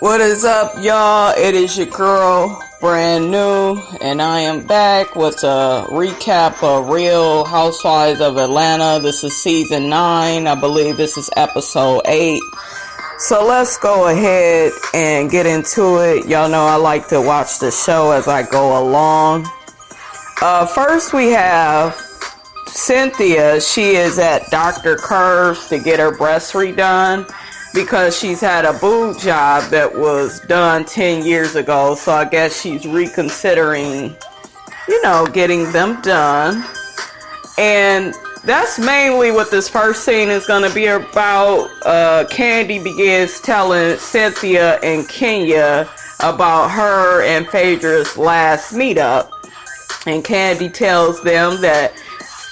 What is up, y'all? It is your girl, brand new, and I am back with a recap of Real Housewives of Atlanta. This is season 9. I believe this is episode 8. So let's go ahead and get into it. Y'all know I like to watch the show as I go along. First we have Cynthia. She is at Dr. Curves to get her breasts redone, because she's had a boob job that was done 10 years ago. So I guess she's reconsidering, getting them done. And that's mainly what this first scene is going to be about. Kandi begins telling Cynthia and Kenya about her and Phaedra's last meetup. And Kandi tells them that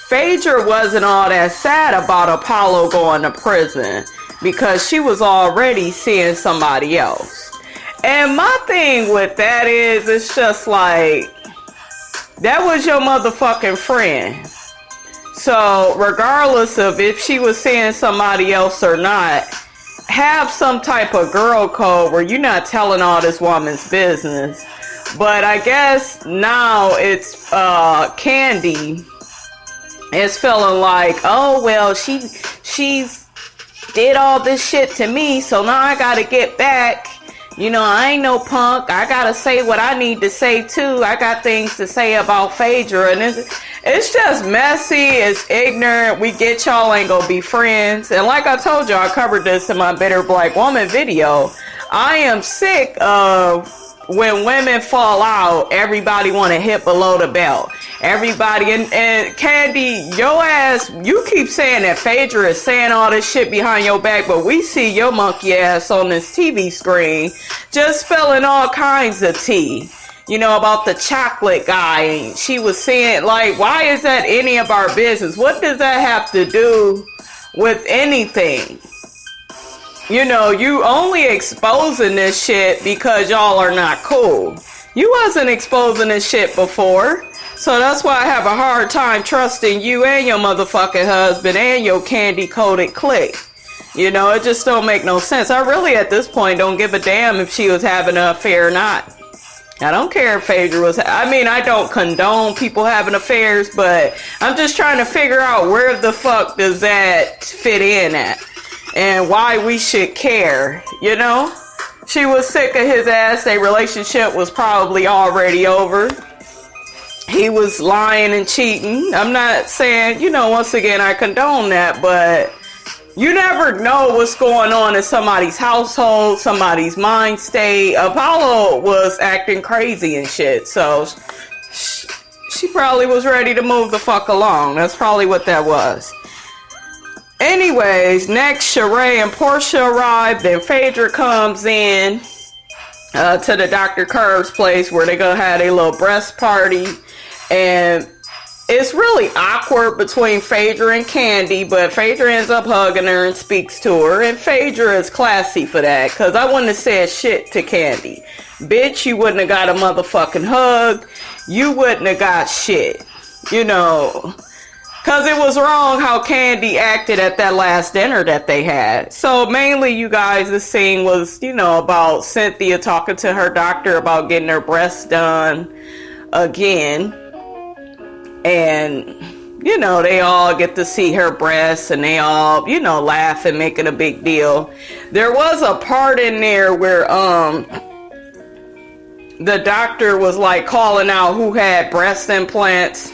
Phaedra wasn't all that sad about Apollo going to prison, because she was already seeing somebody else. And my thing with that is, it's just like, that was your motherfucking friend. So regardless of if she was seeing somebody else or not, have some type of girl code where you're not telling all this woman's business. But I guess now it's Kandi is feeling like, oh well, she's did all this shit to me, so now I gotta get back. I ain't no punk. I gotta say what I need to say too. I got things to say about Phaedra, and it's just messy. It's ignorant. We get y'all ain't gonna be friends. And like I told you, I covered this in my Bitter Black Woman video. I am sick of when women fall out, everybody want to hit below the belt. Everybody, and Kandi, your ass, you keep saying that Phaedra is saying all this shit behind your back, but we see your monkey ass on this TV screen just spilling all kinds of tea, about the chocolate guy. And she was saying, like, why is that any of our business? What does that have to do with anything? You only exposing this shit because y'all are not cool. You wasn't exposing this shit before. So that's why I have a hard time trusting you and your motherfucking husband and your candy-coated clique. It just don't make no sense. I really, at this point, don't give a damn if she was having an affair or not. I don't care if Phaedra was... I don't condone people having affairs, but I'm just trying to figure out where the fuck does that fit in at. And why we should care, She was sick of his ass. Their relationship was probably already over. He was lying and cheating. I'm not saying, once again, I condone that, but you never know what's going on in somebody's household, somebody's mind state. Apollo was acting crazy and shit, so she probably was ready to move the fuck along. That's probably what that was. Anyways, next, Sheree and Portia arrive. Then Phaedra comes in to the Dr. Curves place where they're going to have a little breast party. And it's really awkward between Phaedra and Kandi, but Phaedra ends up hugging her and speaks to her. And Phaedra is classy for that, because I wouldn't have said shit to Kandi. Bitch, you wouldn't have got a motherfucking hug. You wouldn't have got shit. Because it was wrong how Kandi acted at that last dinner that they had. So mainly, you guys, the scene was, about Cynthia talking to her doctor about getting her breasts done again. And, they all get to see her breasts and they all, laugh and make it a big deal. There was a part in there where, the doctor was like calling out who had breast implants.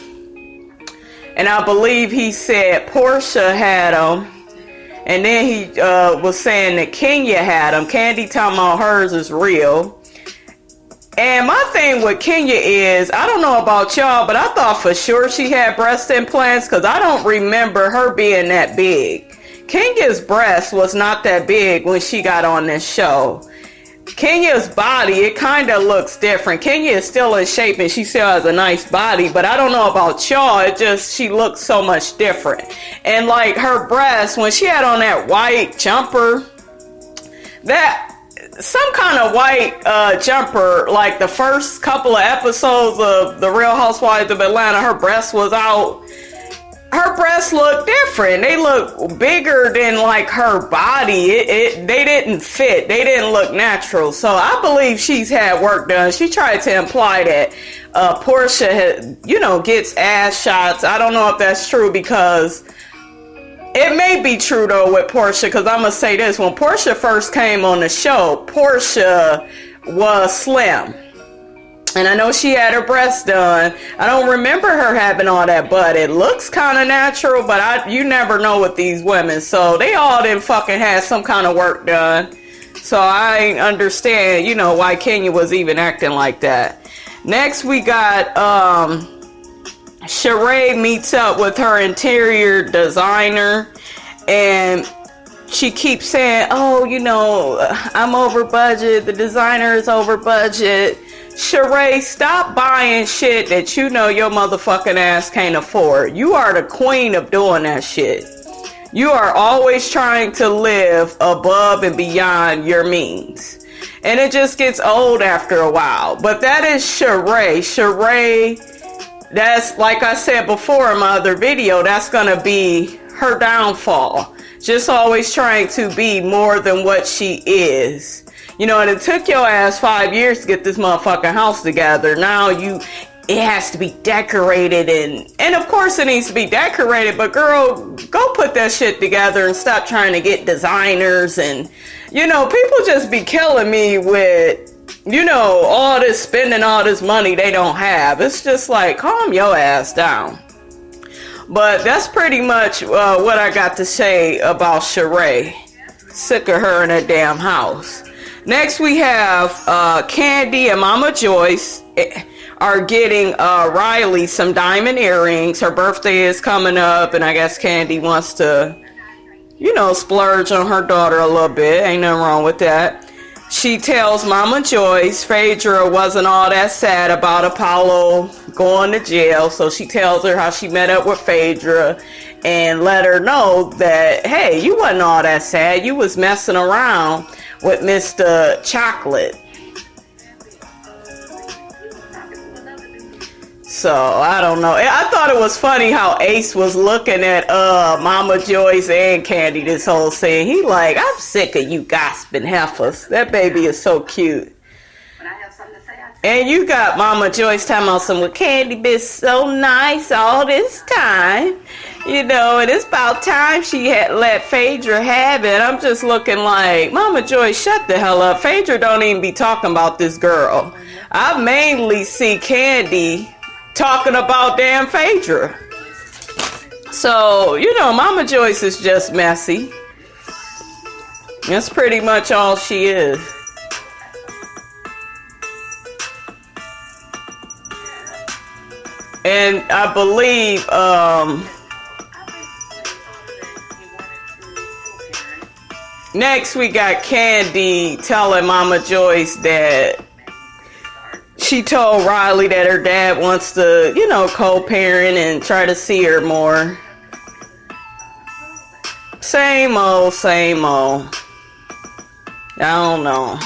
And I believe he said Portia had them. And then he was saying that Kenya had them. Kandi talking about hers is real. And my thing with Kenya is, I don't know about y'all, but I thought for sure she had breast implants, because I don't remember her being that big. Kenya's breast was not that big when she got on this show. Kenya's body, it kind of looks different. Kenya is still in shape and she still has a nice body, but I don't know about y'all, she looks so much different. And like her breasts, when she had on that white jumper, some kind of white jumper, like the first couple of episodes of The Real Housewives of Atlanta, her breast was out. her breasts look different. They look bigger than like her body. They didn't fit. They didn't look natural. So I believe she's had work done. She tried to imply that Portia had, gets ass shots. I don't know if that's true, because it may be true though with Portia, because I'm gonna say this: when Portia first came on the show, Portia was slim. And I know she had her breasts done. I don't remember her having all that butt. It looks kind of natural, but you never know with these women. So they all didn't fucking have some kind of work done. So I understand, why Kenya was even acting like that. Next we got Sheree meets up with her interior designer, and she keeps saying, I'm over budget. The designer is over budget. Sheree, stop buying shit that your motherfucking ass can't afford. You are the queen of doing that shit. You are always trying to live above and beyond your means. And it just gets old after a while. But that is Sheree. Sheree, that's, like I said before in my other video, that's going to be her downfall. Just always trying to be more than what she is. And it took your ass 5 years to get this motherfucking house together. Now it has to be decorated, and of course it needs to be decorated, but girl, go put that shit together and stop trying to get designers. And people just be killing me with all this spending all this money they don't have. It's just like, calm your ass down. But that's pretty much what I got to say about Sheree. Sick of her in that damn house. Next we have Kandi and Mama Joyce are getting Riley some diamond earrings. Her birthday is coming up, and I guess Kandi wants to, splurge on her daughter a little bit. Ain't nothing wrong with that. She tells Mama Joyce Phaedra wasn't all that sad about Apollo going to jail, so she tells her how she met up with Phaedra and let her know that, hey, you wasn't all that sad. You was messing around with Mr. Chocolate. So, I don't know. I thought it was funny how Ace was looking at Mama Joyce and Kandi this whole scene. He like, I'm sick of you gossiping heifers. That baby is so cute. And you got Mama Joyce talking about some, Kandi been so nice all this time. And it's about time she had let Phaedra have it. I'm just looking like, Mama Joyce, shut the hell up. Phaedra don't even be talking about this girl. I mainly see Kandi talking about damn Phaedra. So, Mama Joyce is just messy. That's pretty much all she is. And I believe, next we got Kandi telling Mama Joyce that she told Riley that her dad wants to, co-parent and try to see her more. Same old, same old. I don't know.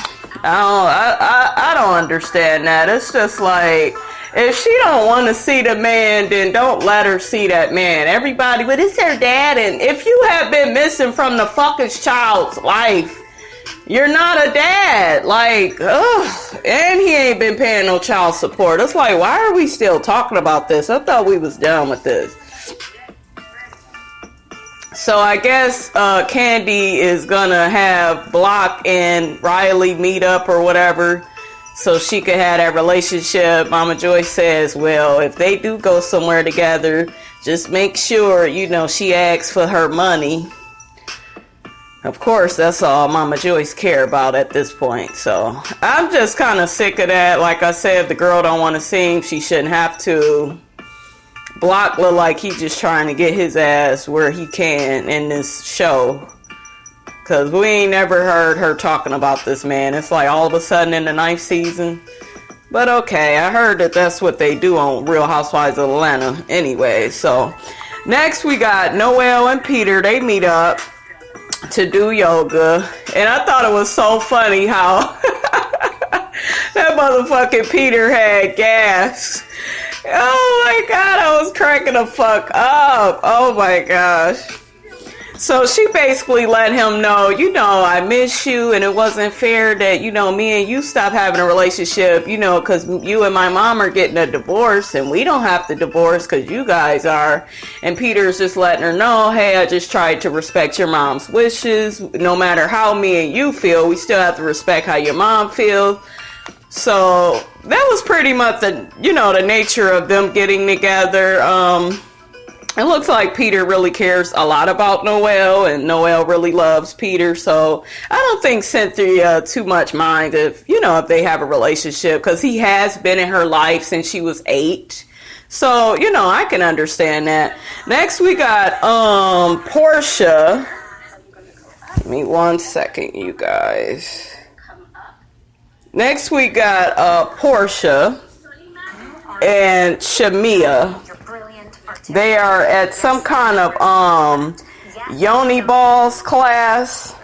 I don't understand that. It's just like, if she don't want to see the man, then don't let her see that man. Everybody, but it's her dad. And if you have been missing from the fucking child's life, you're not a dad. Like, ugh. And he ain't been paying no child support. It's like, why are we still talking about this? I thought we was done with this. So I guess Kandi is gonna have Block and Riley meet up or whatever, so she could have that relationship. Mama Joyce says, well, if they do go somewhere together, just make sure, she asks for her money. Of course, that's all Mama Joyce care about at this point. So I'm just kind of sick of that. Like I said, if the girl don't want to see him, she shouldn't have to. Block look like he just trying to get his ass where he can in this show. Because we ain't never heard her talking about this man. It's like all of a sudden in the 9th season. But okay, I heard that that's what they do on Real Housewives of Atlanta anyway. So next we got Noelle and Peter. They meet up to do yoga. And I thought it was so funny how that motherfucking Peter had gas. Oh my god, I was cracking the fuck up. Oh my gosh. So she basically let him know, I miss you, and it wasn't fair that, me and you stopped having a relationship, because you and my mom are getting a divorce, and we don't have to divorce because you guys are. And Peter's just letting her know, hey, I just tried to respect your mom's wishes. No matter how me and you feel, we still have to respect how your mom feels. So that was pretty much the nature of them getting together. It looks like Peter really cares a lot about Noelle, and Noelle really loves Peter. So I don't think Cynthia too much minds if they have a relationship, because he has been in her life since she was 8. So, I can understand that. Next we got Portia. Give me 1 second, you guys. Next we got Portia and Shamia. They are at some kind of Yoni Balls class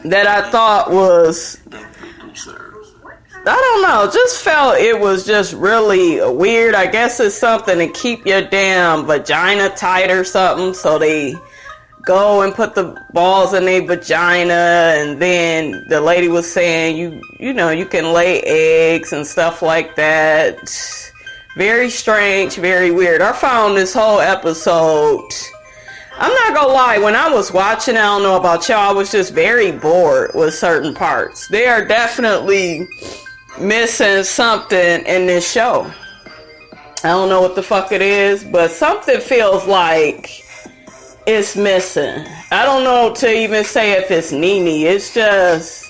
that I thought was, I don't know, just felt it was just really weird. I guess it's something to keep your damn vagina tight or something. So they go and put the balls in their vagina, and then the lady was saying you can lay eggs and stuff like that. Very strange, very weird. I found this whole episode, I'm not gonna lie, when I was watching, I don't know about y'all, I was just very bored with certain parts. They are definitely missing something in this show. I don't know what the fuck it is, but something feels like it's missing. I don't know to even say if it's Nene. It's just,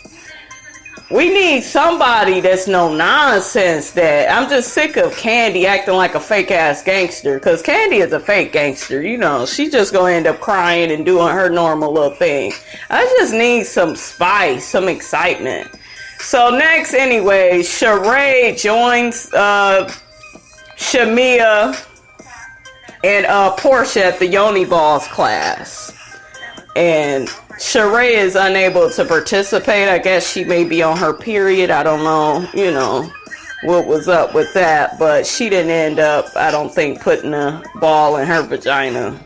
we need somebody that's no nonsense. That I'm just sick of Candy acting like a fake ass gangster, because Candy is a fake gangster. She just gonna end up crying and doing her normal little thing. I just need some spice, some excitement. So next, anyway, Sheree joins Shamia and Portia at the Yoni Balls class, and Sheree is unable to participate. I guess she may be on her period. I don't know, what was up with that, but she didn't end up, I don't think, putting a ball in her vagina.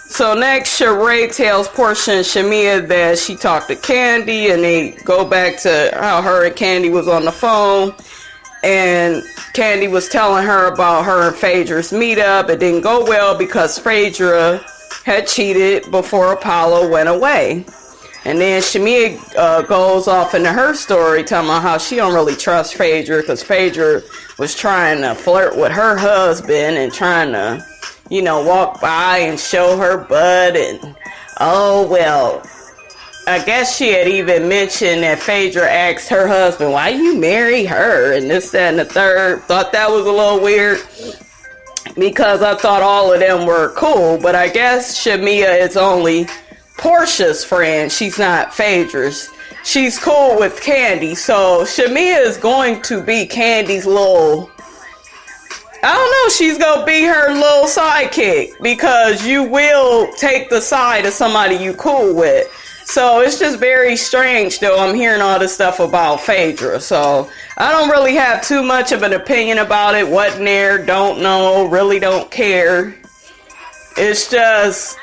So next, Sheree tells Portia and Shamia that she talked to Candy, and they go back to how her and Candy was on the phone, and Candy was telling her about her and Phaedra's meetup. It didn't go well because Phaedra had cheated before Apollo went away. And then Shamia goes off into her story, talking about how she don't really trust Phaedra, because Phaedra was trying to flirt with her husband and trying to, walk by and show her butt. And, oh, well, I guess she had even mentioned that Phaedra asked her husband, why you marry her? And this, that, and the third. Thought that was a little weird, because I thought all of them were cool, but I guess Shamia is only Portia's friend. She's not Phaedra's. She's cool with Candy, so Shamia is going to be Candy's little, I don't know, she's going to be her little sidekick, because you will take the side of somebody you cool with. So it's just very strange, though. I'm hearing all this stuff about Phaedra, so I don't really have too much of an opinion about it. Wasn't there, don't know, really don't care. It's just,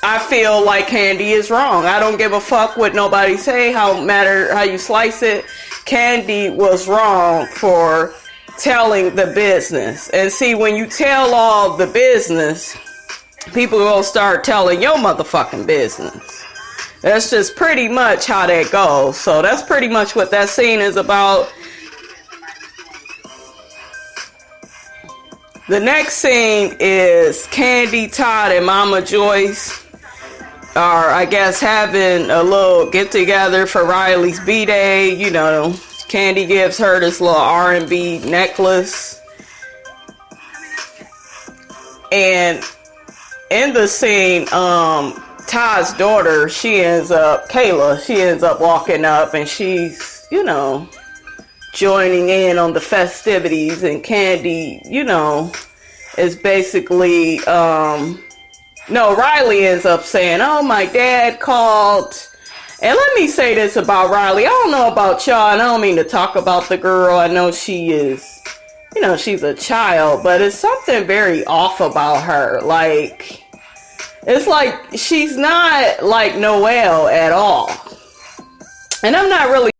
I feel like Candy is wrong. I don't give a fuck what nobody say, matter how you slice it. Candy was wrong for telling the business. And see, when you tell all the business, people will start telling your motherfucking business. That's just pretty much how that goes. So that's pretty much what that scene is about. The next scene is Candy, Todd, and Mama Joyce are, I guess, having a little get-together for Riley's B-Day. Candy gives her this little R&B necklace. And in the scene, Todd's daughter, Kayla, she ends up walking up, and she's, joining in on the festivities, and Candy, is basically, Riley ends up saying, oh, my dad called. And let me say this about Riley. I don't know about y'all, and I don't mean to talk about the girl. I know she is you know, she's a child, but it's something very off about her. Like, it's like she's not like Noelle at all. And I'm not really